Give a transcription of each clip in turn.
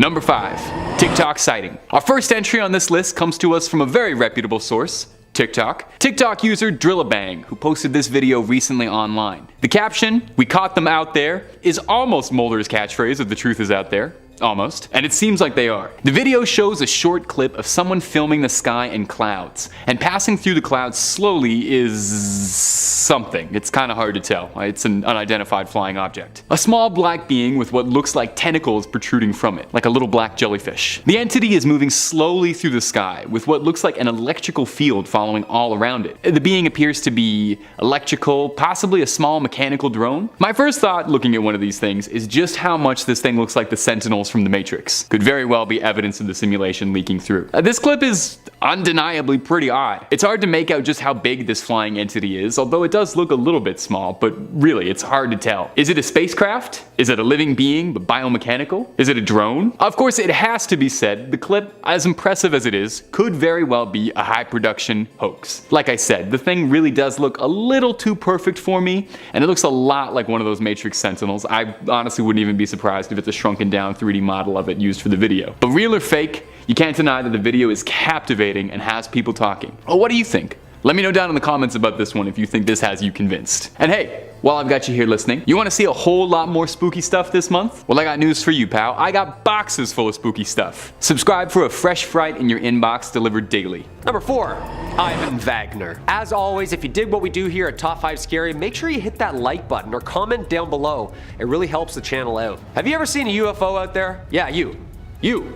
Number 5. TickTock sighting. Our first entry on this list comes to us from a very reputable source, TickTock. TickTock user Drillabang, who posted this video recently online. The caption, "We caught them out there," is almost Mulder's catchphrase of "the truth is out there." Almost. And it seems like they are. The video shows a short clip of someone filming the sky and clouds, and passing through the clouds slowly is something. It's kind of hard to tell. It's an unidentified flying object. A small black being with what looks like tentacles protruding from it, like a little black jellyfish. The entity is moving slowly through the sky, with what looks like an electrical field following all around it. The being appears to be electrical, possibly a small mechanical drone. My first thought looking at one of these things is just how much this thing looks like the Sentinels from the Matrix. Could very well be evidence of the simulation leaking through. This clip is undeniably pretty odd. It's hard to make out just how big this flying entity is, although it does look a little bit small, but really it's hard to tell. Is it a spacecraft? Is it a living being but biomechanical? Is it a drone? Of course, it has to be said, the clip, as impressive as it is, could very well be a high production hoax. Like I said, the thing really does look a little too perfect for me, and it looks a lot like one of those Matrix Sentinels. I honestly wouldn't even be surprised if it's a shrunken down 3D model of it used for the video. But real or fake, you can't deny that the video is captivating and has people talking. Oh, what do you think? Let me know down in the comments about this one if you think this has you convinced. And hey, while I've got you here listening, you want to see a whole lot more spooky stuff this month? Well, I got news for you, pal. I got boxes full of spooky stuff. Subscribe for a fresh fright in your inbox delivered daily. Number 4. Ivan Wagner. As always, if you dig what we do here at Top 5 Scary, make sure you hit that like button or comment down below. It really helps the channel out. Have you ever seen a UFO out there? Yeah, you.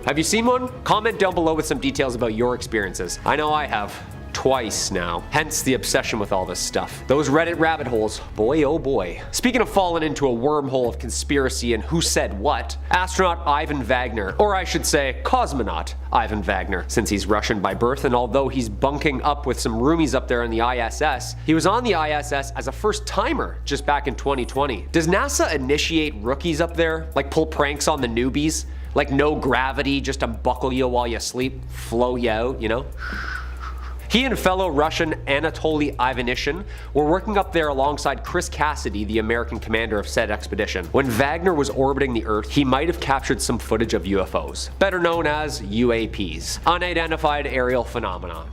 Have you seen one? Comment down below with some details about your experiences. I know I have. Twice now. Hence the obsession with all this stuff. Those Reddit rabbit holes, boy oh boy. Speaking of falling into a wormhole of conspiracy and who said what, astronaut Ivan Wagner, or I should say cosmonaut Ivan Wagner, since he's Russian by birth, and although he's bunking up with some roomies up there in the ISS, he was on the ISS as a first timer just back in 2020. Does NASA initiate rookies up there? Like pull pranks on the newbies? Like no gravity, just unbuckle you while you sleep, flow you out, you know? He and fellow Russian Anatoly Ivanishin were working up there alongside Chris Cassidy, the American commander of said expedition. When Wagner was orbiting the Earth, he might have captured some footage of UFOs, better known as UAPs, unidentified aerial phenomena.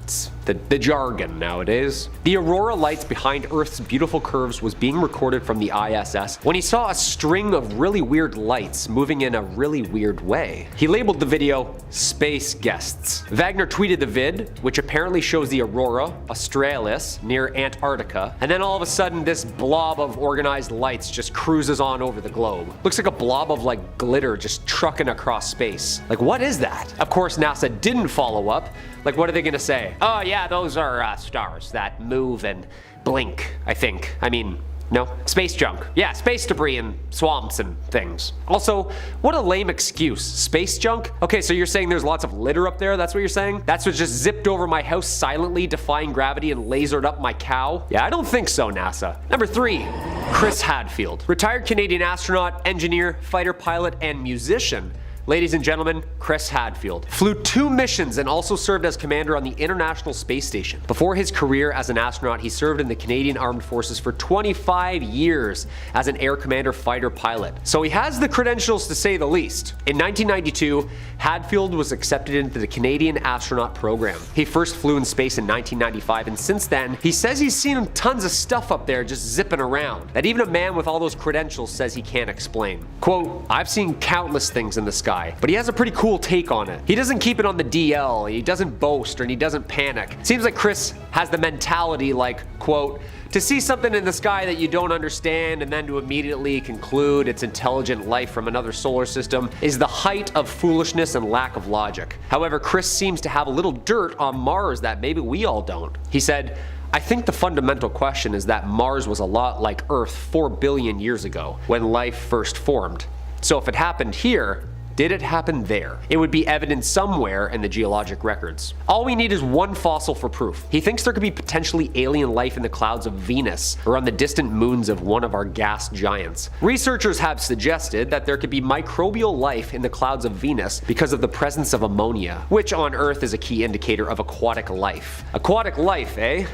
It's the jargon nowadays. The aurora lights behind Earth's beautiful curves was being recorded from the ISS when he saw a string of really weird lights moving in a really weird way. He labeled the video Space Guests. Wagner tweeted the vid, which apparently shows the Aurora Australis near Antarctica, and then all of a sudden this blob of organized lights just cruises on over the globe. Looks like a blob of like glitter just trucking across space. Like, what is that? Of course, NASA didn't follow up. Like, what are they gonna say? Oh yeah, those are stars that move and blink, I think. I mean, no? Space junk. Yeah, space debris and swamps and things. Also, what a lame excuse. Space junk? Okay, so you're saying there's lots of litter up there, that's what you're saying? That's what just zipped over my house silently, defying gravity and lasered up my cow? Yeah, I don't think so, NASA. Number 3. Chris Hadfield. Retired Canadian astronaut, engineer, fighter pilot, and musician. Ladies and gentlemen, Chris Hadfield flew 2 missions and also served as commander on the International Space Station. Before his career as an astronaut, he served in the Canadian Armed Forces for 25 years as an air commander fighter pilot. So he has the credentials to say the least. In 1992, Hadfield was accepted into the Canadian astronaut program. He first flew in space in 1995, and since then, he says he's seen tons of stuff up there just zipping around that even a man with all those credentials says he can't explain. Quote, "I've seen countless things in the sky, but he has a pretty cool take on it. He doesn't keep it on the DL, he doesn't boast, and he doesn't panic. Seems like Chris has the mentality like, quote, to see something in the sky that you don't understand and then to immediately conclude it's intelligent life from another solar system is the height of foolishness and lack of logic. However, Chris seems to have a little dirt on Mars that maybe we all don't. He said, I think the fundamental question is that Mars was a lot like Earth 4 billion years ago when life first formed. So if it happened here, did it happen there? It would be evident somewhere in the geologic records. All we need is one fossil for proof. He thinks there could be potentially alien life in the clouds of Venus or on the distant moons of one of our gas giants. Researchers have suggested that there could be microbial life in the clouds of Venus because of the presence of ammonia, which on Earth is a key indicator of aquatic life. Aquatic life, eh?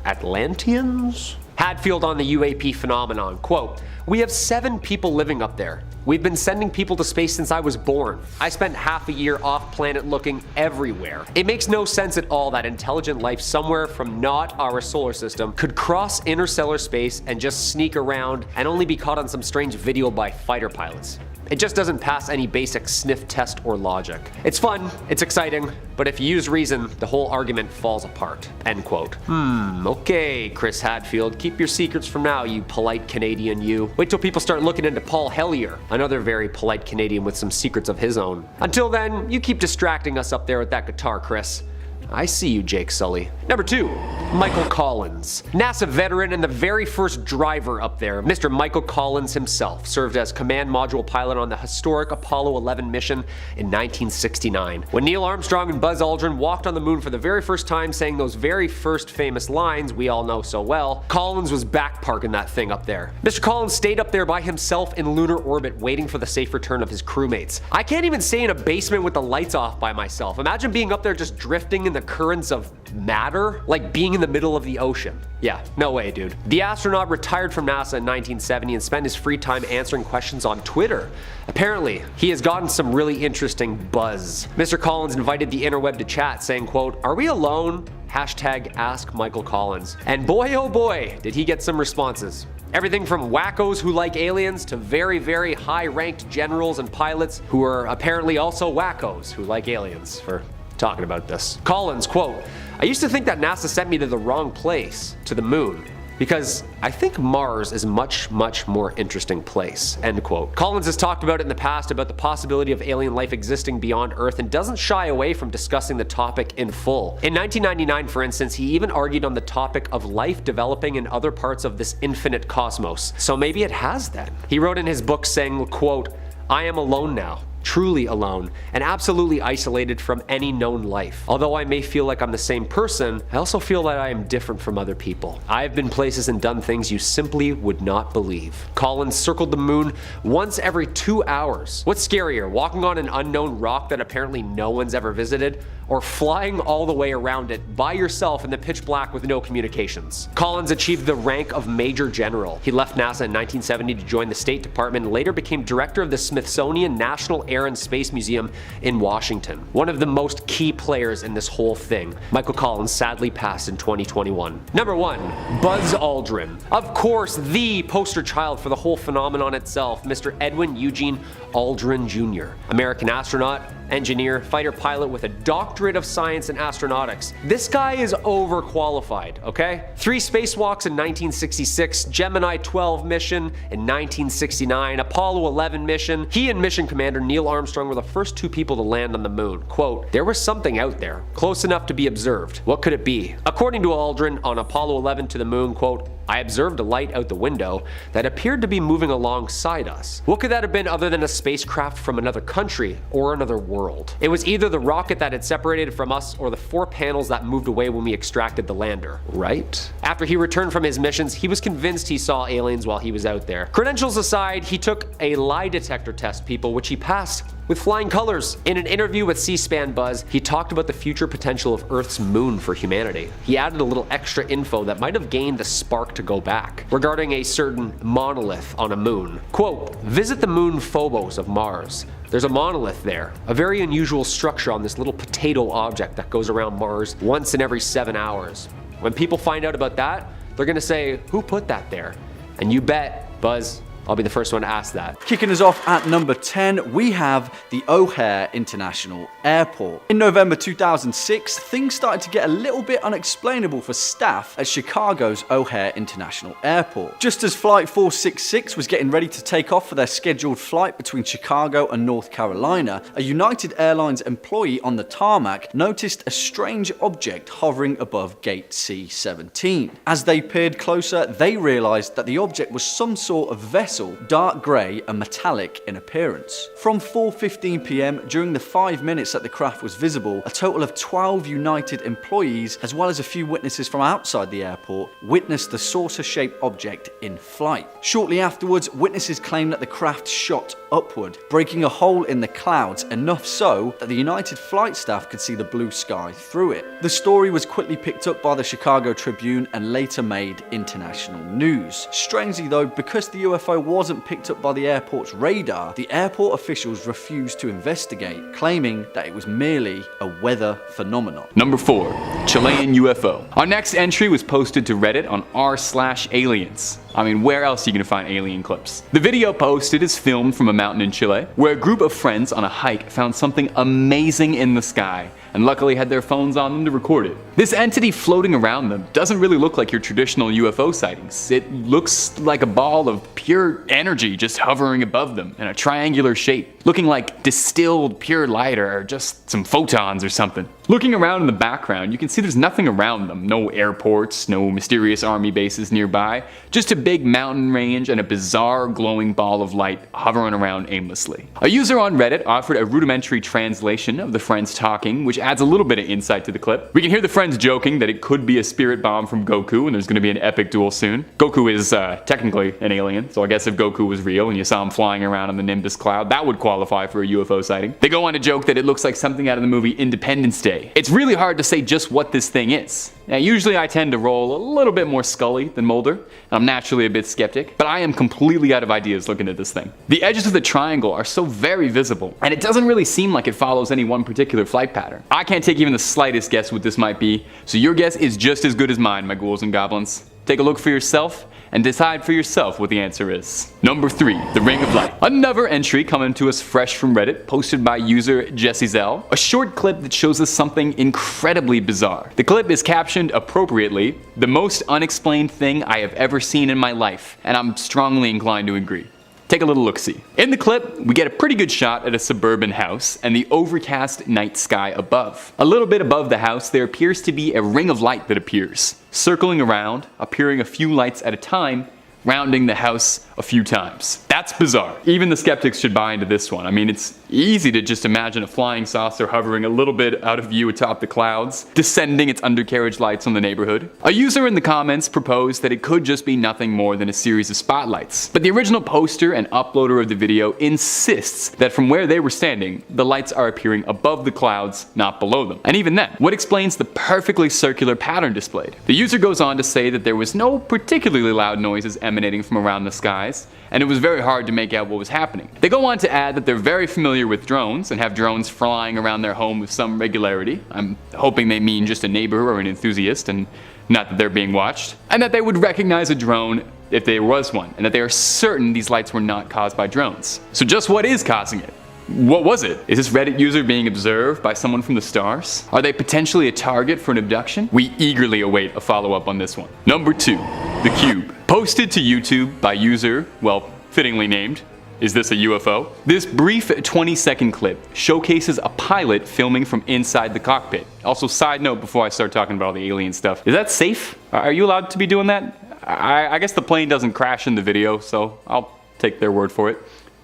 Atlanteans? Hadfield on the UAP phenomenon, quote, "We have 7 people living up there. We've been sending people to space since I was born. I spent half a year off planet looking everywhere. It makes no sense at all that intelligent life somewhere from not our solar system could cross interstellar space and just sneak around and only be caught on some strange video by fighter pilots. It just doesn't pass any basic sniff test or logic. It's fun, it's exciting, but if you use reason, the whole argument falls apart. End quote. Okay, Chris Hadfield, keep your secrets for now, you polite Canadian you. Wait till people start looking into Paul Hellier, another very polite Canadian with some secrets of his own. Until then, you keep distracting us up there with that guitar, Chris. I see you, Jake Sully. Number 2, Michael Collins. NASA veteran and the very first driver up there, Mr. Michael Collins himself, served as command module pilot on the historic Apollo 11 mission in 1969. When Neil Armstrong and Buzz Aldrin walked on the moon for the very first time, saying those very first famous lines we all know so well, Collins was back parking that thing up there. Mr. Collins stayed up there by himself in lunar orbit, waiting for the safe return of his crewmates. I can't even stay in a basement with the lights off by myself. Imagine being up there just drifting in the currents of matter, like being in the middle of the ocean. Yeah, no way, dude. The astronaut retired from NASA in 1970 and spent his free time answering questions on Twitter. Apparently, he has gotten some really interesting buzz. Mr. Collins invited the interweb to chat, saying, quote, "Are we alone? Hashtag Ask Michael Collins." And boy, oh boy, did he get some responses. Everything from wackos who like aliens to very, very high-ranked generals and pilots who are apparently also wackos who like aliens for talking about this. Collins, quote, "I used to think that NASA sent me to the wrong place, to the moon, because I think Mars is a much, much more interesting place," end quote. Collins has talked about it in the past about the possibility of alien life existing beyond Earth and doesn't shy away from discussing the topic in full. In 1999, for instance, he even argued on the topic of life developing in other parts of this infinite cosmos. So maybe it has then. He wrote in his book saying, quote, "I am alone now. Truly alone, and absolutely isolated from any known life. Although I may feel like I'm the same person, I also feel that I am different from other people. I have been places and done things you simply would not believe." Collins circled the moon once every 2 hours. What's scarier, walking on an unknown rock that apparently no one's ever visited, or flying all the way around it by yourself in the pitch black with no communications? Collins achieved the rank of Major General. He left NASA in 1970 to join the State Department and later became director of the Smithsonian National Air and Space Museum in Washington. One of the most key players in this whole thing. Michael Collins sadly passed in 2021. Number 1, Buzz Aldrin. Of course, the poster child for the whole phenomenon itself, Mr. Edwin Eugene Aldrin Jr. American astronaut, engineer, fighter pilot with a doctorate of science in astronautics. This guy is overqualified, okay? 3 spacewalks in 1966, Gemini 12 mission in 1969, Apollo 11 mission. He and mission commander Neil Armstrong were the first 2 people to land on the moon. Quote, "There was something out there, close enough to be observed. What could it be?" According to Aldrin, on Apollo 11 to the moon, quote, "I observed a light out the window that appeared to be moving alongside us. What could that have been other than a spacecraft from another country or another world? It was either the rocket that had separated from us or the 4 panels that moved away when we extracted the lander, right?" After he returned from his missions, he was convinced he saw aliens while he was out there. Credentials aside, he took a lie detector test, people, which he passed with flying colors. In an interview with C-SPAN Buzz, he talked about the future potential of Earth's moon for humanity. He added a little extra info that might have gained the spark to go back, regarding a certain monolith on a moon. Quote, "Visit the moon Phobos of Mars. There's a monolith there, a very unusual structure on this little potato object that goes around Mars once in every 7 hours. When people find out about that, they're gonna say, 'Who put that there?' And you bet, Buzz, I'll be the first one to ask that." Kicking us off at number 10, we have the OHare International Airport. In November 2006, things started to get a little bit unexplainable for staff at Chicago's OHare International Airport. Just as Flight 466 was getting ready to take off for their scheduled flight between Chicago and North Carolina, a United Airlines employee on the tarmac noticed a strange object hovering above gate C-17. As they peered closer, they realized that the object was some sort of vessel, dark grey and metallic in appearance. From 4:15 p.m, during the 5 minutes that the craft was visible, a total of 12 United employees, as well as a few witnesses from outside the airport, witnessed the saucer-shaped object in flight. Shortly afterwards, witnesses claimed that the craft shot upward, breaking a hole in the clouds, enough so that the United flight staff could see the blue sky through it. The story was quickly picked up by the Chicago Tribune and later made international news. Strangely though, because the UFO wasn't picked up by the airport's radar, the airport officials refused to investigate, claiming that it was merely a weather phenomenon. Number 4. Chilean UFO. Our next entry was posted to Reddit on r/aliens. I mean, where else are you gonna find alien clips? The video posted is filmed from a mountain in Chile, where a group of friends on a hike found something amazing in the sky, and luckily had their phones on them to record it. This entity floating around them doesn't really look like your traditional UFO sightings. It looks like a ball of pure energy just hovering above them in a triangular shape, looking like distilled pure light or just some photons or something. Looking around in the background, you can see there's nothing around them. No airports, no mysterious army bases nearby, just a big mountain range and a bizarre glowing ball of light hovering around aimlessly. A user on Reddit offered a rudimentary translation of the friends talking, which adds a little bit of insight to the clip. We can hear the friends joking that it could be a spirit bomb from Goku and there's going to be an epic duel soon. Goku is technically an alien, so I guess if Goku was real and you saw him flying around on the Nimbus cloud, that would qualify for a UFO sighting. They go on to joke that it looks like something out of the movie Independence Day. It's really hard to say just what this thing is. Now, usually I tend to roll a little bit more Scully than Mulder, and I'm naturally a bit skeptic, but I am completely out of ideas looking at this thing. The edges of the triangle are so very visible, and it doesn't really seem like it follows any one particular flight pattern. I can't take even the slightest guess what this might be, so your guess is just as good as mine, my ghouls and goblins. Take a look for yourself, and decide for yourself what the answer is. Number 3, the Ring of Light. Another entry coming to us fresh from Reddit, posted by user Jesse Zell. A short clip that shows us something incredibly bizarre. The clip is captioned appropriately, "The most unexplained thing I have ever seen in my life," and I'm strongly inclined to agree. Take a little look-see. In the clip, we get a pretty good shot at a suburban house and the overcast night sky above. A little bit above the house, there appears to be a ring of light that appears, circling around, appearing a few lights at a time, rounding the house a few times. That's bizarre. Even the skeptics should buy into this one. I mean, it's easy to just imagine a flying saucer hovering a little bit out of view atop the clouds, descending its undercarriage lights on the neighborhood. A user in the comments proposed that it could just be nothing more than a series of spotlights. But the original poster and uploader of the video insists that from where they were standing, the lights are appearing above the clouds, not below them. And even then, what explains the perfectly circular pattern displayed? The user goes on to say that there was no particularly loud noises emanating from around the skies, and it was very hard to make out what was happening. They go on to add that they're very familiar with drones and have drones flying around their home with some regularity. I'm hoping they mean just a neighbor or an enthusiast and not that they're being watched. And that they would recognize a drone if there was one, and that they are certain these lights were not caused by drones. So just what is causing it? What was it? Is this Reddit user being observed by someone from the stars? Are they potentially a target for an abduction? We eagerly await a follow-up on this one. Number 2, the cube. Posted to YouTube by user, well, fittingly named, Is This a UFO? This brief 20-second clip showcases a pilot filming from inside the cockpit. Also, side note before I start talking about all the alien stuff, is that safe? Are you allowed to be doing that? I guess the plane doesn't crash in the video, so I'll take their word for it.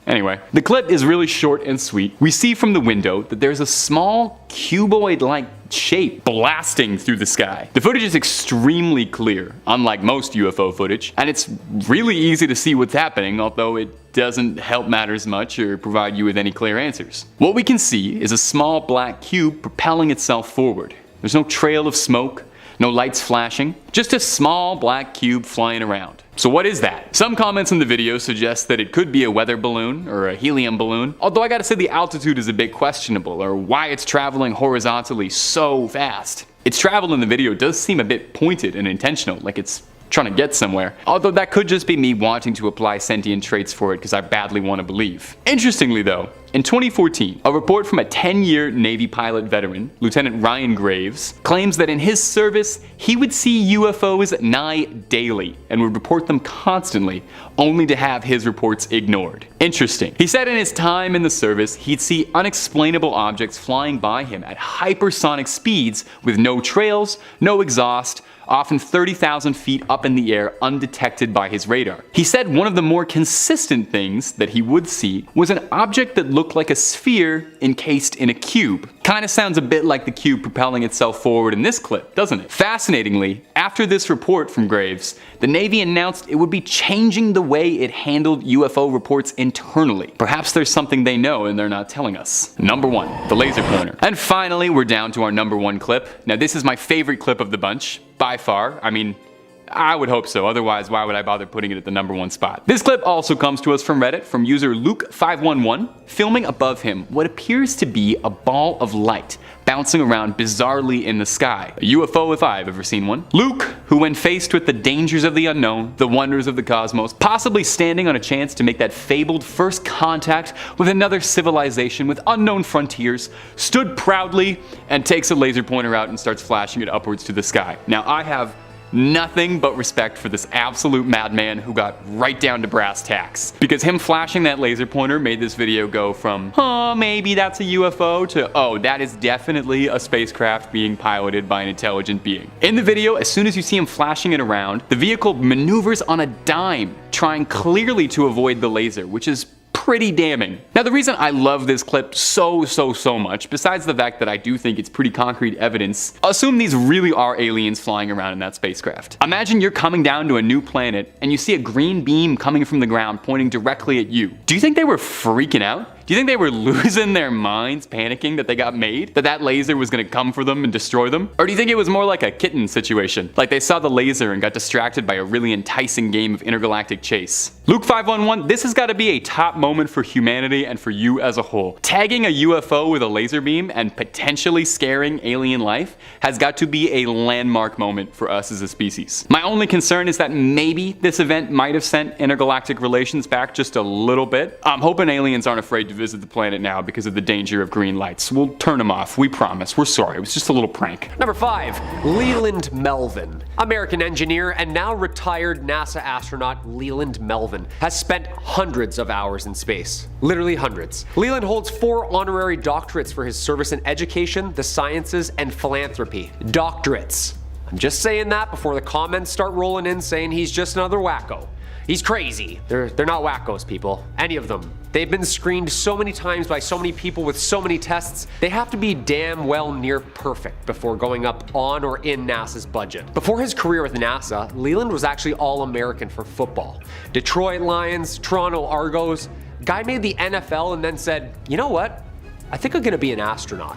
Anyway, the clip is really short and sweet. We see from the window that there's a small cuboid-like shape blasting through the sky. The footage is extremely clear, unlike most UFO footage, and it's really easy to see what's happening, although it doesn't help matters much or provide you with any clear answers. What we can see is a small black cube propelling itself forward. There's no trail of smoke, no lights flashing, just a small black cube flying around. So what is that? Some comments in the video suggest that it could be a weather balloon or a helium balloon, although I gotta say the altitude is a bit questionable, or why it's traveling horizontally so fast. Its travel in the video does seem a bit pointed and intentional, like it's trying to get somewhere, although that could just be me wanting to apply sentient traits for it because I badly want to believe. Interestingly though, in 2014, a report from a 10-year Navy pilot veteran, Lieutenant Ryan Graves, claims that in his service, he would see UFOs nigh daily and would report them constantly, only to have his reports ignored. Interesting. He said in his time in the service, he'd see unexplainable objects flying by him at hypersonic speeds with no trails, no exhaust, often 30,000 feet up in the air undetected by his radar. He said one of the more consistent things that he would see was an object that looked like a sphere encased in a cube. Kinda sounds a bit like the cube propelling itself forward in this clip, doesn't it? Fascinatingly, after this report from Graves, the Navy announced it would be changing the way it handled UFO reports internally. Perhaps there's something they know and they're not telling us. Number 1, the laser pointer. And finally, we're down to our number 1 clip. Now this is my favorite clip of the bunch, by far. I mean, I would hope so, otherwise why would I bother putting it at the #1 spot? This clip also comes to us from Reddit from user Luke511, filming above him what appears to be a ball of light bouncing around bizarrely in the sky. A UFO if I've ever seen one. Luke, who when faced with the dangers of the unknown, the wonders of the cosmos, possibly standing on a chance to make that fabled first contact with another civilization with unknown frontiers, stood proudly and takes a laser pointer out and starts flashing it upwards to the sky. Now I have nothing but respect for this absolute madman who got right down to brass tacks. Because him flashing that laser pointer made this video go from, maybe that's a UFO, to, oh, that is definitely a spacecraft being piloted by an intelligent being. In the video, as soon as you see him flashing it around, the vehicle maneuvers on a dime, trying clearly to avoid the laser, which is pretty damning. Now the reason I love this clip so much, besides the fact that I do think it's pretty concrete evidence, assume these really are aliens flying around in that spacecraft. Imagine you're coming down to a new planet and you see a green beam coming from the ground pointing directly at you. Do you think they were freaking out? Do you think they were losing their minds, panicking that they got made? That laser was gonna come for them and destroy them? Or do you think it was more like a kitten situation? Like they saw the laser and got distracted by a really enticing game of intergalactic chase? Luke511, this has gotta be a top moment for humanity and for you as a whole. Tagging a UFO with a laser beam and potentially scaring alien life has got to be a landmark moment for us as a species. My only concern is that maybe this event might have sent intergalactic relations back just a little bit. I'm hoping aliens aren't afraid to visit the planet now because of the danger of green lights. We'll turn them off, we promise. We're sorry, it was just a little prank. Number 5, Leland Melvin. American engineer and now retired NASA astronaut Leland Melvin has spent hundreds of hours in space. Literally hundreds. Leland holds 4 honorary doctorates for his service in education, the sciences, and philanthropy. Doctorates. I'm just saying that before the comments start rolling in saying he's just another wacko. He's crazy. They're not wackos, people. Any of them. They've been screened so many times by so many people with so many tests, they have to be damn well near perfect before going up on or in NASA's budget. Before his career with NASA, Leland was actually All-American for football. Detroit Lions, Toronto Argos. Guy made the NFL and then said, you know what? I think I'm gonna be an astronaut.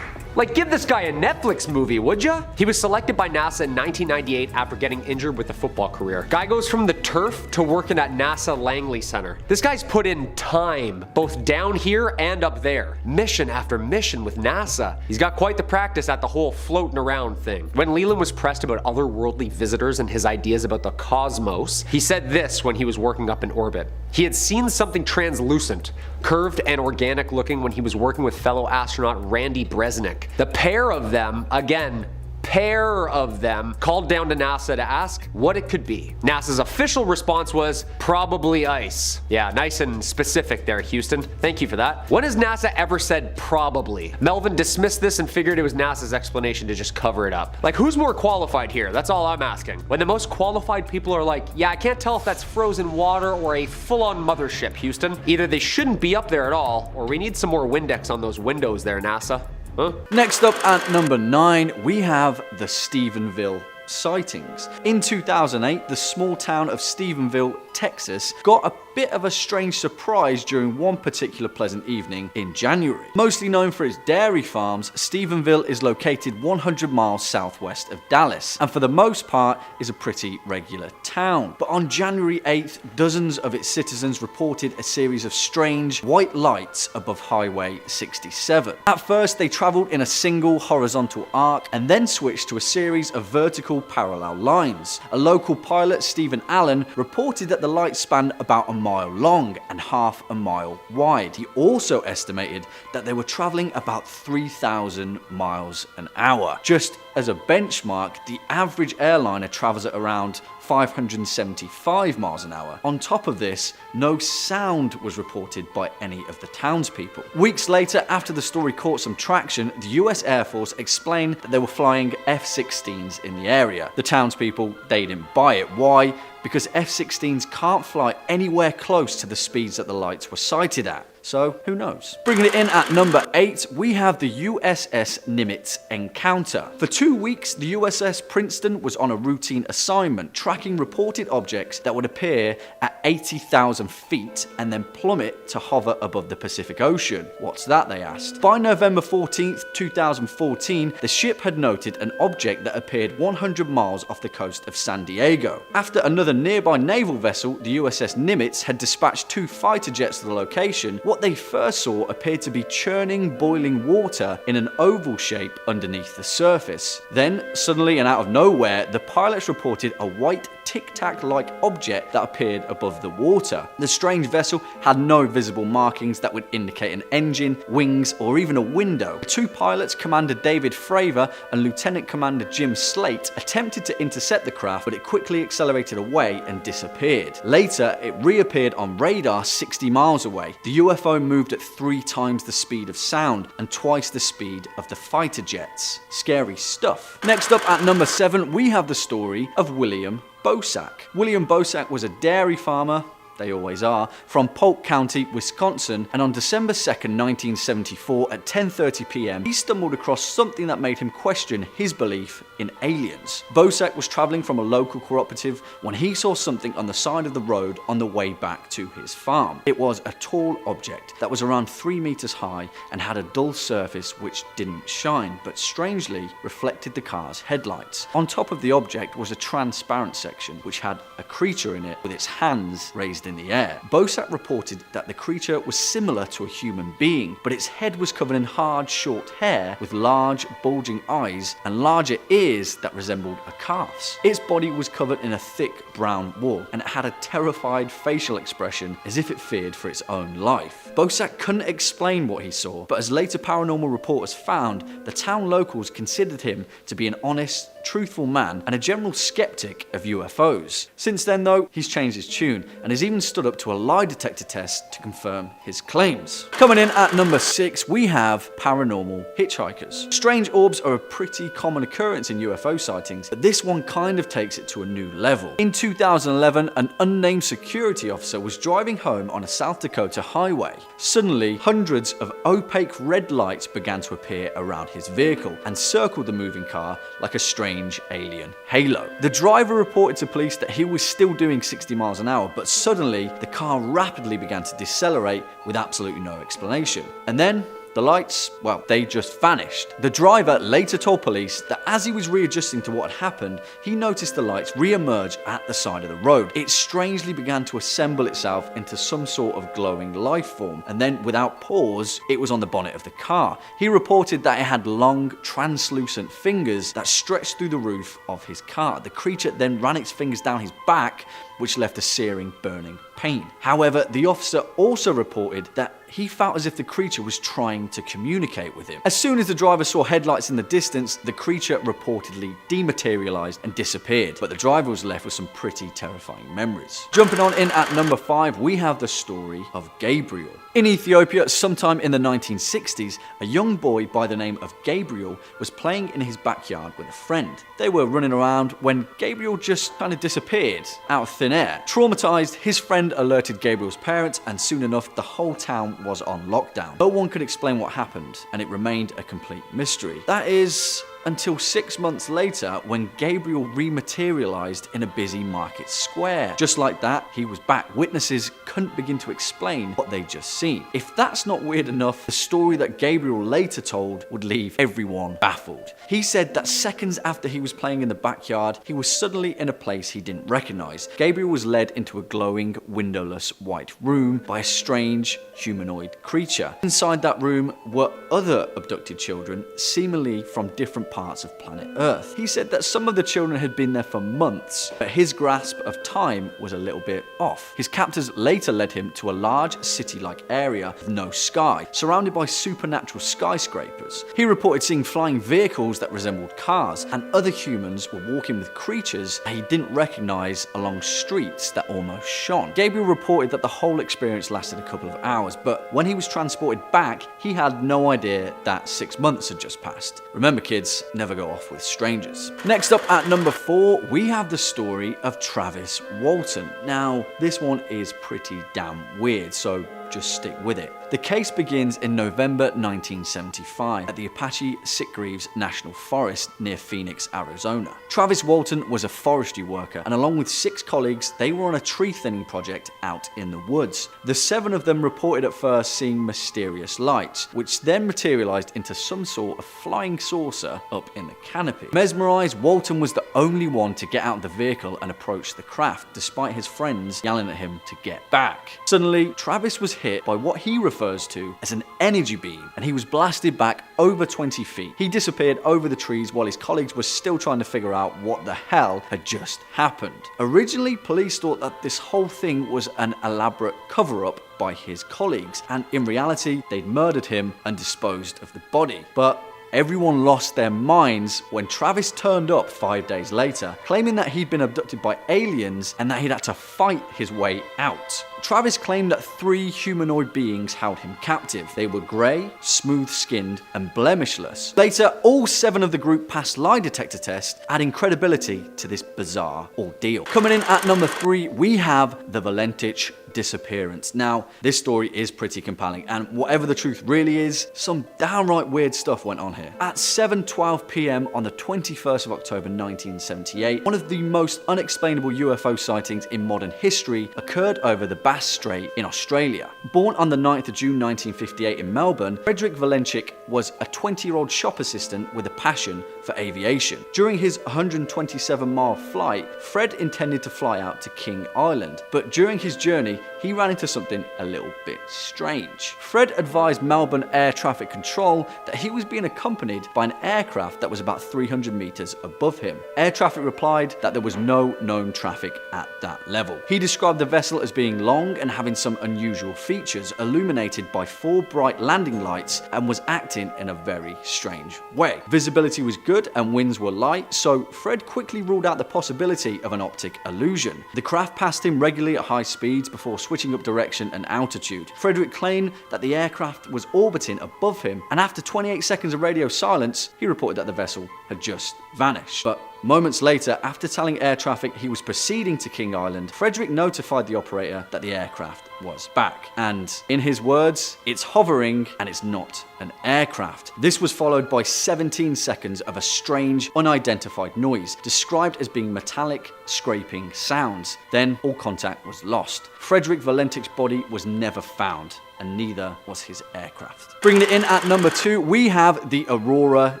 Like, give this guy a Netflix movie, would ya? He was selected by NASA in 1998 after getting injured with a football career. Guy goes from the turf to working at NASA Langley Center. This guy's put in time, both down here and up there. Mission after mission with NASA. He's got quite the practice at the whole floating around thing. When Leland was pressed about otherworldly visitors and his ideas about the cosmos, he said this when he was working up in orbit. He had seen something translucent, curved and organic looking when he was working with fellow astronaut Randy Bresnik. The pair of them, again, called down to NASA to ask what it could be. NASA's official response was, probably ice. Yeah, nice and specific there, Houston. Thank you for that. When has NASA ever said probably? Melvin dismissed this and figured it was NASA's explanation to just cover it up. Like, who's more qualified here? That's all I'm asking. When the most qualified people are like, yeah, I can't tell if that's frozen water or a full-on mothership, Houston. Either they shouldn't be up there at all, or we need some more Windex on those windows there, NASA. Huh? Next up at number 9, we have the Stephenville sightings. In 2008, the small town of Stephenville, Texas, got a bit of a strange surprise during one particular pleasant evening in January. Mostly known for its dairy farms, Stephenville is located 100 miles southwest of Dallas, and for the most part is a pretty regular town. But on January 8th, dozens of its citizens reported a series of strange white lights above Highway 67. At first, they traveled in a single horizontal arc and then switched to a series of vertical parallel lines. A local pilot, Stephen Allen, reported that the lights spanned about a mile long and half a mile wide. He also estimated that they were traveling about 3,000 miles an hour. Just as a benchmark, the average airliner travels at around 575 miles an hour. On top of this, no sound was reported by any of the townspeople. Weeks later, after the story caught some traction, the US Air Force explained that they were flying F-16s in the area. The townspeople, they didn't buy it. Why? Because F-16s can't fly anywhere close to the speeds that the lights were sighted at. so who knows? Bringing it in at number 8, we have the USS Nimitz encounter. For 2 weeks, the USS Princeton was on a routine assignment, tracking reported objects that would appear at 80,000 feet and then plummet to hover above the Pacific Ocean. What's that, they asked. By November 14th, 2014, the ship had noted an object that appeared 100 miles off the coast of San Diego. After another nearby naval vessel, the USS Nimitz, had dispatched 2 fighter jets to the location, what they first saw appeared to be churning, boiling water in an oval shape underneath the surface. Then, suddenly and out of nowhere, the pilots reported a white tic-tac-like object that appeared above the water. The strange vessel had no visible markings that would indicate an engine, wings, or even a window. The 2 pilots, Commander David Fravor and Lieutenant Commander Jim Slate, attempted to intercept the craft, but it quickly accelerated away and disappeared. Later, it reappeared on radar 60 miles away. The UFO moved at 3 times the speed of sound and twice the speed of the fighter jets. Scary stuff. Next up at number 7, we have the story of William Bozak. William Bozak was a dairy farmer, they always are, from Polk County, Wisconsin, and on December 2nd, 1974 at 10:30 p.m. he stumbled across something that made him question his belief in aliens. Bozak was traveling from a local cooperative when he saw something on the side of the road on the way back to his farm. It was a tall object that was around 3 meters high and had a dull surface which didn't shine, but strangely reflected the car's headlights. On top of the object was a transparent section which had a creature in it with its hands raised in the air. Bozak reported that the creature was similar to a human being, but its head was covered in hard, short hair with large, bulging eyes and larger ears that resembled a calf's. Its body was covered in a thick brown wool, and it had a terrified facial expression as if it feared for its own life. Bozak couldn't explain what he saw, but as later paranormal reporters found, the town locals considered him to be an honest, truthful man and a general skeptic of UFOs. Since then though, he's changed his tune and has even stood up to a lie detector test to confirm his claims. Coming in at number 6, we have Paranormal Hitchhikers. Strange orbs are a pretty common occurrence in UFO sightings, but this one kind of takes it to a new level. In 2011, an unnamed security officer was driving home on a South Dakota highway. Suddenly, hundreds of opaque red lights began to appear around his vehicle and circled the moving car like a strange alien halo. The driver reported to police that he was still doing 60 miles an hour, but suddenly the car rapidly began to decelerate with absolutely no explanation. And then the lights, well, they just vanished. The driver later told police that as he was readjusting to what had happened, he noticed the lights re-emerge at the side of the road. It strangely began to assemble itself into some sort of glowing life form, and then without pause, it was on the bonnet of the car. He reported that it had long, translucent fingers that stretched through the roof of his car. The creature then ran its fingers down his back, which left a searing, burning pain. However, the officer also reported that he felt as if the creature was trying to communicate with him. As soon as the driver saw headlights in the distance, the creature reportedly dematerialized and disappeared, but the driver was left with some pretty terrifying memories. Jumping on in at number 5, we have the story of Gabriel. In Ethiopia, sometime in the 1960s, a young boy by the name of Gabriel was playing in his backyard with a friend. They were running around when Gabriel just kind of disappeared out of thin air. Traumatized, his friend alerted Gabriel's parents, and soon enough, the whole town was on lockdown. No one could explain what happened, and it remained a complete mystery. That is, until 6 months later when Gabriel rematerialized in a busy market square. Just like that, he was back. Witnesses couldn't begin to explain what they'd just seen. If that's not weird enough, the story that Gabriel later told would leave everyone baffled. He said that seconds after he was playing in the backyard, he was suddenly in a place he didn't recognize. Gabriel was led into a glowing, windowless white room by a strange humanoid creature. Inside that room were other abducted children, seemingly from different parts of planet Earth. He said that some of the children had been there for months, but his grasp of time was a little bit off. His captors later led him to a large city-like area with no sky, surrounded by supernatural skyscrapers. He reported seeing flying vehicles that resembled cars, and other humans were walking with creatures that he didn't recognize along streets that almost shone. Gabriel reported that the whole experience lasted a couple of hours, but when he was transported back, he had no idea that 6 months had just passed. Remember, kids, never go off with strangers. Next up at number 4, we have the story of Travis Walton. Now, this one is pretty damn weird, so just stick with it. The case begins in November 1975 at the Apache Sitgreaves National Forest near Phoenix, Arizona. Travis Walton was a forestry worker, and along with 6 colleagues, they were on a tree thinning project out in the woods. The 7 of them reported at first seeing mysterious lights, which then materialized into some sort of flying saucer up in the canopy. Mesmerized, Walton was the only one to get out of the vehicle and approach the craft, despite his friends yelling at him to get back. Suddenly, Travis was hit by what he refers to as an energy beam, and he was blasted back over 20 feet. He disappeared over the trees while his colleagues were still trying to figure out what the hell had just happened. Originally, police thought that this whole thing was an elaborate cover-up by his colleagues, and in reality, they'd murdered him and disposed of the body. But everyone lost their minds when Travis turned up 5 days later, claiming that he'd been abducted by aliens and that he'd had to fight his way out. Travis claimed that 3 humanoid beings held him captive. They were grey, smooth-skinned, and blemishless. Later, all 7 of the group passed lie detector tests, adding credibility to this bizarre ordeal. Coming in at number 3, we have the Valentine Disappearance. Now, this story is pretty compelling, and whatever the truth really is, some downright weird stuff went on here. At 7:12 p.m. on the 21st of October 1978, one of the most unexplainable UFO sightings in modern history occurred over the Bass Strait in Australia. Born on the 9th of June 1958 in Melbourne, Frederick Valentine was a 20-year-old shop assistant with a passion for aviation. During his 127-mile flight, Fred intended to fly out to King Island, but during his journey, he ran into something a little bit strange. Fred advised Melbourne Air Traffic Control that he was being accompanied by an aircraft that was about 300 meters above him. Air traffic replied that there was no known traffic at that level. He described the vessel as being long and having some unusual features, illuminated by 4 bright landing lights, and was acting in a very strange way. Visibility was good and winds were light, so Fred quickly ruled out the possibility of an optic illusion. The craft passed him regularly at high speeds before switching up direction and altitude. Frederick claimed that the aircraft was orbiting above him, and after 28 seconds of radio silence, he reported that the vessel had just vanished. But moments later, after telling air traffic he was proceeding to King Island, Frederick notified the operator that the aircraft was back. And in his words, it's hovering and it's not an aircraft. This was followed by 17 seconds of a strange, unidentified noise, described as being metallic, scraping sounds. Then all contact was lost. Frederick Valentine's body was never found, and neither was his aircraft. Bringing it in at number 2, we have the Aurora,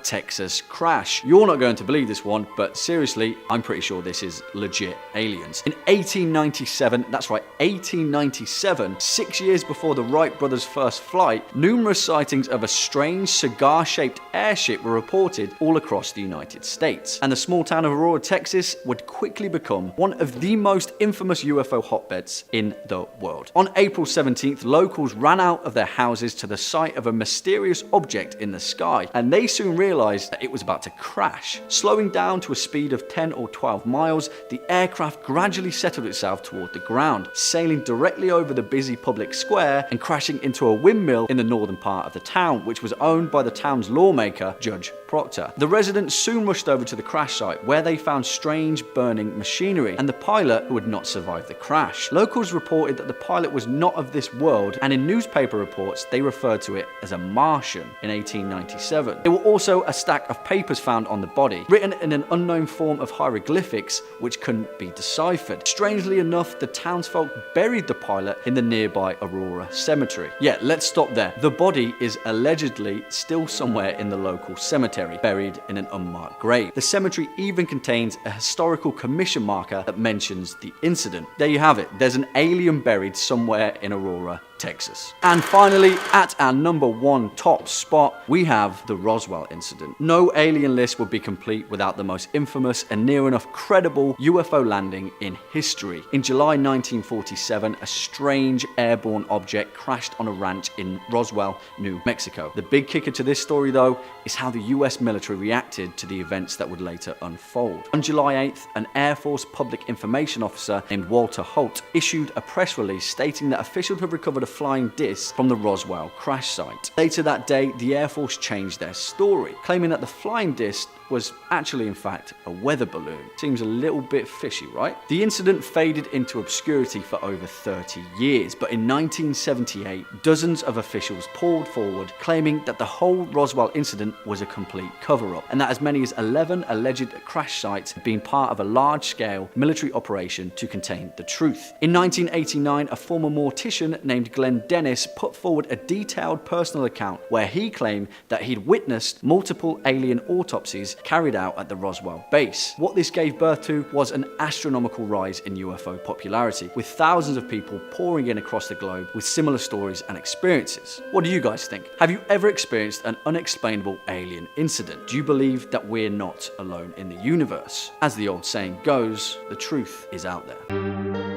Texas crash. You're not going to believe this one, but seriously, I'm pretty sure this is legit aliens. In 1897, that's right, 1897, 6 years before the Wright brothers' first flight, numerous sightings of a strange cigar-shaped airship were reported all across the United States. And the small town of Aurora, Texas would quickly become one of the most infamous UFO hotbeds in the world. On April 17th, locals ran out of their houses to the sight of a mysterious object in the sky, and they soon realized that it was about to crash. Slowing down to a speed of 10 or 12 miles, the aircraft gradually settled itself toward the ground, sailing directly over the busy public square and crashing into a windmill in the northern part of the town, which was owned by the town's lawmaker, Judge Proctor. The residents soon rushed over to the crash site, where they found strange burning machinery and the pilot who had not survived the crash. Locals reported that the pilot was not of this world, and in newspaper reports they referred to it as a Martian in 1897. There were also a stack of papers found on the body, written in an unknown form of hieroglyphics which couldn't be deciphered. Strangely enough, the townsfolk buried the pilot in the nearby Aurora cemetery. Yeah, let's stop there. The body is allegedly still somewhere in the local cemetery, buried in an unmarked grave. The cemetery even contains a historical commission marker that mentions the incident. There you have it. There's an alien buried somewhere in Aurora, Texas. And finally, at our number 1 top spot, we have the Roswell Incident. No alien list would be complete without the most infamous and near enough credible UFO landing in history. In July 1947, a strange airborne object crashed on a ranch in Roswell, New Mexico. The big kicker to this story, though, is how the US military reacted to the events that would later unfold. On July 8th, an Air Force public information officer named Walter Holt issued a press release stating that officials had recovered a flying disc from the Roswell crash site. Later that day, the Air Force changed their story, claiming that the flying disc was actually in fact a weather balloon. Seems a little bit fishy, right? The incident faded into obscurity for over 30 years, but in 1978, dozens of officials poured forward claiming that the whole Roswell incident was a complete cover-up, and that as many as 11 alleged crash sites had been part of a large-scale military operation to contain the truth. In 1989, a former mortician named Glenn Dennis put forward a detailed personal account where he claimed that he'd witnessed multiple alien autopsies carried out at the Roswell base. What this gave birth to was an astronomical rise in UFO popularity, with thousands of people pouring in across the globe with similar stories and experiences. What do you guys think? Have you ever experienced an unexplainable alien incident? Do you believe that we're not alone in the universe? As the old saying goes, the truth is out there.